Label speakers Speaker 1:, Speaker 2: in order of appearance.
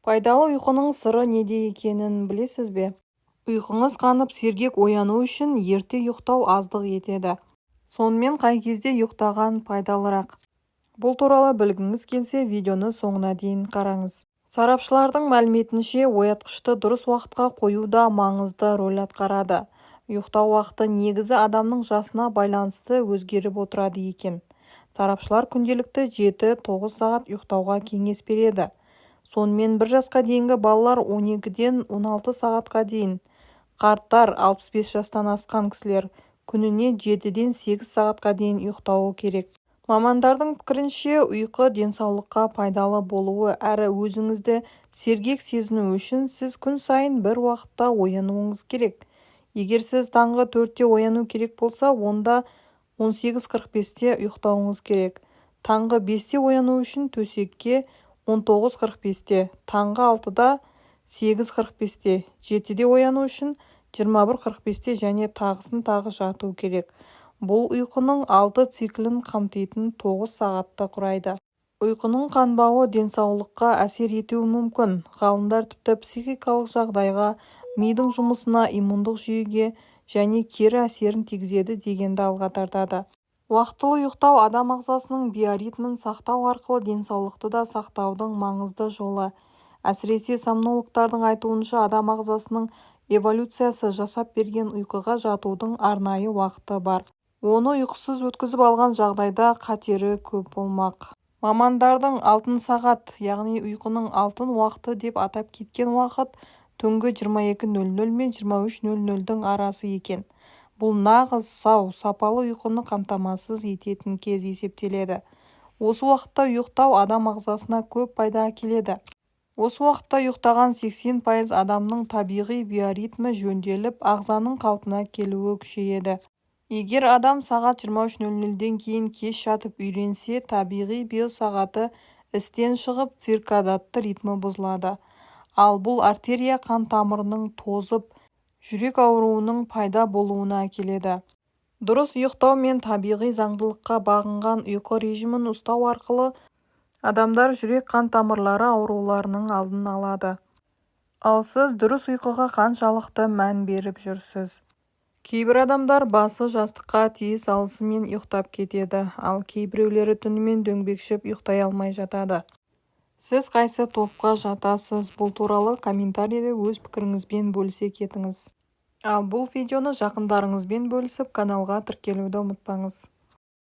Speaker 1: Пайдалы ұйқының сыры неде екенін білесіз бе? Ұйқыңыз қанып сергек ояну үшін ерте ұйықтау аздық етеді. Сонымен қай кезде ұйықтаған пайдалырақ? Бұл туралы білгіңіз келсе, видеоны соңына дейін қараңыз. Сарапшылардың мәліметінше, оятқышты дұрыс уақытқа қою да маңызды рөл атқарады. Ұйықтау уақыты негізі адамның жасына байланысты өзгеріп отырады екен. Сарапшылар күнделікті 7-9 сағат ұйықтауға кеңес береді. Сонымен 1 жасқа дейінгі балалар 12-ден 16 сағатқа дейін, қарттар 65 жастан асқан кісілер күніне 7-ден 8 сағатқа дейін ұйықтауы керек. Мамандардың пікірінше, ұйқы денсаулыққа пайдалы болуы әрі өзіңізді сергек сезіну үшін сіз күн сайын бір уақытта оянуыңыз керек. Егер сіз таңғы 4-те ояну керек болса, онда 18:45-те ұйықтауыңыз керек. Таңғы 5-те ояну үшін төсекке 19:45-те, таңғы 6-да 8:45-те, 7-де ояну үшін 21:45-те және тағы жату керек. Бұл ұйқының 6 циклін қамтитын 9 сағатты құрайды. Ұйқының қанбауы денсаулыққа әсер етуі мүмкін. Ғалымдар тіпті психикалық жағдайға, мидың жұмысына, иммундық жүйеге және кері әсерін тигізеді дегенді алға тартады. Уақытылы ұйықтау адам ағзасының биоритмін сақтау арқылы денсаулықты да сақтаудың маңызды жолы. Әсіресе сомнологтардың айтуынша, адам ағзасының эволюциясы жасап берген ұйқыға жатудың арнайы уақыты бар. Оны ұйқысыз өткізіп алған жағдайда қатері көп болмақ. Мамандардың алтын сағат, яғни ұйқының алтын уақыты деп атап кеткен уақыт түнгі 22:00 мен 23:00-дің арасы екен. Бұл нағыз сау, сапалы ұйқыны қамтамасыз ететін кез есептеледі. Осы уақытта ұйықтау адам ағзасына көп пайда әкеледі. Осы уақытта ұйықтаған 80% адамның табиғи биоритмі жөнделіп, ағзаның қалпына келуі күшейеді. Егер адам сағат 23:00-ден кейін кеш жатып үйренсе, табиғи биосағаты істен шығып, циркадатты ритмі бұзылады. Ал бұл артерия қан тамырының тозып, жүрек ауруының пайда болуына әкеледі. Дұрыс ұйықтау мен табиғи заңдылыққа бағынған ұйқы режимін ұстау арқылы адамдар жүрек қан тамырлары ауруларының алдын алады. Ал сіз дұрыс ұйқыға қаншалықты мән беріп жүрсіз? Кейбір адамдар басы жастыққа тие салысымен ұйықтап кетеді, ал кейбіреулері түнімен дөңбекшіп ұйықтай алмай жатады. Сіз қайсы топқа жатасыз? Бұл туралы комментарийде өз пікіріңізбен бөлісе кетіңіз. Ал бұл видеоны жақындарыңызбен бөлісіп, каналға тіркелуді ұмытпаңыз.